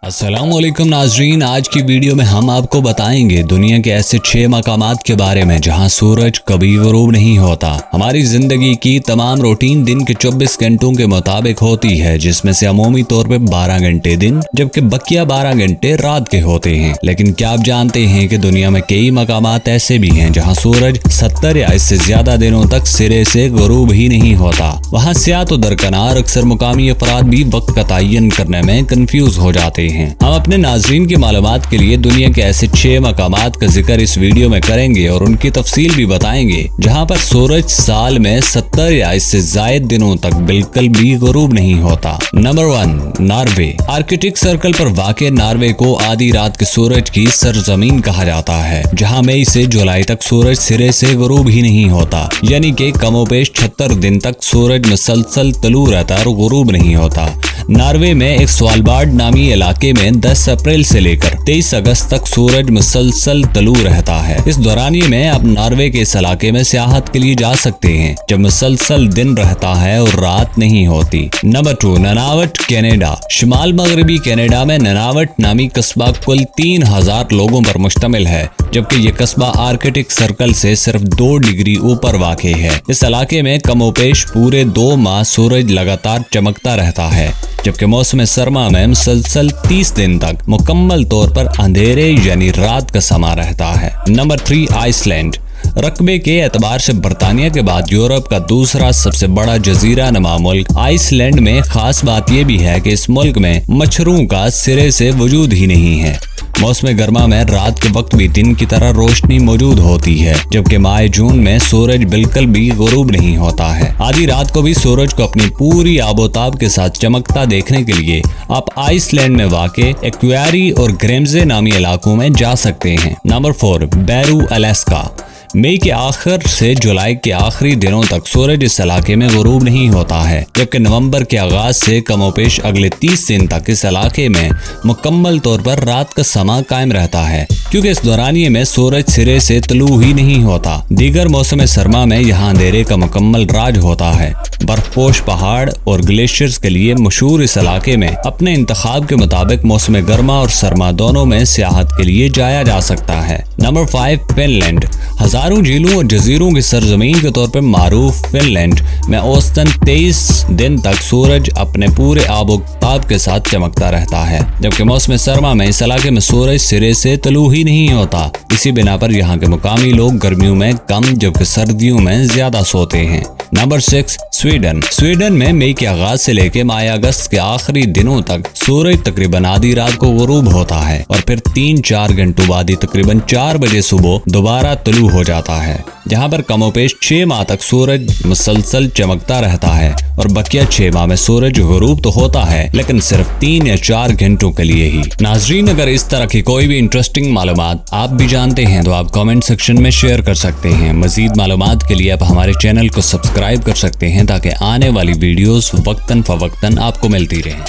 अस्सलाम वालेकुम नाजरीन, आज की वीडियो में हम आपको बताएंगे दुनिया के ऐसे 6 मकामात के बारे में जहां सूरज कभी गुरूब नहीं होता। हमारी जिंदगी की तमाम रूटीन दिन के 24 घंटों के मुताबिक होती है, जिसमें से अमूमी तौर पे 12 घंटे दिन जबकि बकिया 12 घंटे रात के होते हैं। लेकिन क्या आप जानते हैं कि दुनिया में कई मकामात ऐसे भी हैं जहाँ सूरज 70 या इससे ज्यादा दिनों तक सिरे से गुरूब ही नहीं होता। वहाँ सियाह तो दरकनार, अक्सर मुकामी अफराद भी वक्त का तयन करने में कंफ्यूज हो जाते हैं। हम अपने नाजरीन की मालूमात के लिए दुनिया के ऐसे 6 मकामात का जिक्र इस वीडियो में करेंगे और उनकी तफसील भी बताएंगे जहां पर सूरज साल में 70 या इससे जायद दिनों तक बिल्कुल भी गुरूब नहीं होता। Number 1, Norway. आर्कटिक सर्कल पर वाक़ नॉर्वे को आधी रात के सूरज की सरजमीन कहा जाता है, जहां मई से जुलाई तक सूरज सिरे से गुरूब ही नहीं होता, यानी कि कमोपेश 76 दिन तक सूरज मुसलसल तलू रहता और गुरूब नहीं होता। नॉर्वे में एक स्वालबार्ड नामी इलाके में 10 अप्रैल से लेकर 23 अगस्त तक सूरज मुसलसल तलू रहता है। इस दौरानिये में आप नॉर्वे के इस इलाके में सियाहत के लिए जा सकते हैं, जब मुसलसल दिन रहता है और रात नहीं होती। Number 2, ननावट, Canada. शिमाल मगरबी कनाडा में ननावट नामी कस्बा कुल 3000 लोगों पर मुश्तमिल है, जबकि ये कस्बा आर्कटिक सर्कल से सिर्फ 2 डिग्री ऊपर वाक़े है। इस इलाके में कमोपेश पूरे 2 माह सूरज लगातार चमकता रहता है, जबकि मौसम सरमा में मुसलसल 30 दिन तक मुकम्मल तौर पर अंधेरे यानी रात का समा रहता है। Number 3, Iceland. रकबे के एतबार से बरतानिया के बाद यूरोप का दूसरा सबसे बड़ा जजीरा नुमा मुल्क आइसलैंड में खास बात यह भी है कि इस मुल्क में मच्छरों का सिरे से वजूद ही नहीं है। मौसम गर्मा में रात के वक्त भी दिन की तरह रोशनी मौजूद होती है, जबकि माह जून में सूरज बिल्कुल भी गुरूब नहीं होता है। आधी रात को भी सूरज को अपनी पूरी आबोताब के साथ चमकता देखने के लिए आप आइसलैंड में वाक़े एक्वेरी और ग्रेम्जे नामी इलाकों में जा सकते हैं। नंबर 4, बैरू, अलास्का। मई के आखिर से जुलाई के आखिरी दिनों तक सूरज इस इलाके में गुरूब नहीं होता है, जबकि नवंबर के आगाज से कमोपेश अगले 30 दिन तक इस इलाके में मुकम्मल तौर पर रात का समा कायम रहता है, क्योंकि इस दौरानिये में सूरज सिरे से तलू ही नहीं होता। दीगर मौसम सरमा में यहाँ अंधेरे का मुकम्मल राज होता है। बर्फपोश पहाड़ और ग्लेशियर्स के लिए मशहूर इस इलाके में अपने इंतखाब के मुताबिक मौसम गर्मा और सरमा दोनों में सियाहत के लिए जाया जा सकता है। Number 5, Finland. हजारों झीलों और जजीरों की सरजमीन के तौर पर मारूफ फिनलैंड में औसतन 23 दिन तक सूरज अपने पूरे आबोताब के साथ चमकता रहता है, जबकि मौसम सरमा में इस इलाके में सूरज सिरे से तलू ही नहीं होता। इसी बिना पर यहाँ के मुकामी लोग गर्मियों में कम जबकि सर्दियों में ज्यादा सोते हैं। Number 6, Sweden. स्वीडन में मई के आगाज से लेकर माह अगस्त के आखिरी दिनों तक सूरज तकरीबन आधी रात को गुरूब होता है और फिर 3-4 घंटों बाद ही तकरीबन 4 बजे सुबह दोबारा तलू हो जाता है। जहाँ पर कमोपेश 6 माह तक सूरज मुसलसल चमकता रहता है और बकिया 6 माह में सूरज गुरूब तो होता है, लेकिन सिर्फ 3 या 4 घंटों के लिए ही। नाजरीन, अगर इस तरह की कोई भी इंटरेस्टिंग मालूमात आप भी जानते हैं तो आप कमेंट सेक्शन में शेयर कर सकते हैं। मजीद मालूमात के लिए आप हमारे चैनल को सब्सक्राइब कर सकते हैं ताकि आने वाली वीडियोस वक्तन फवक्तन आपको मिलती रहें।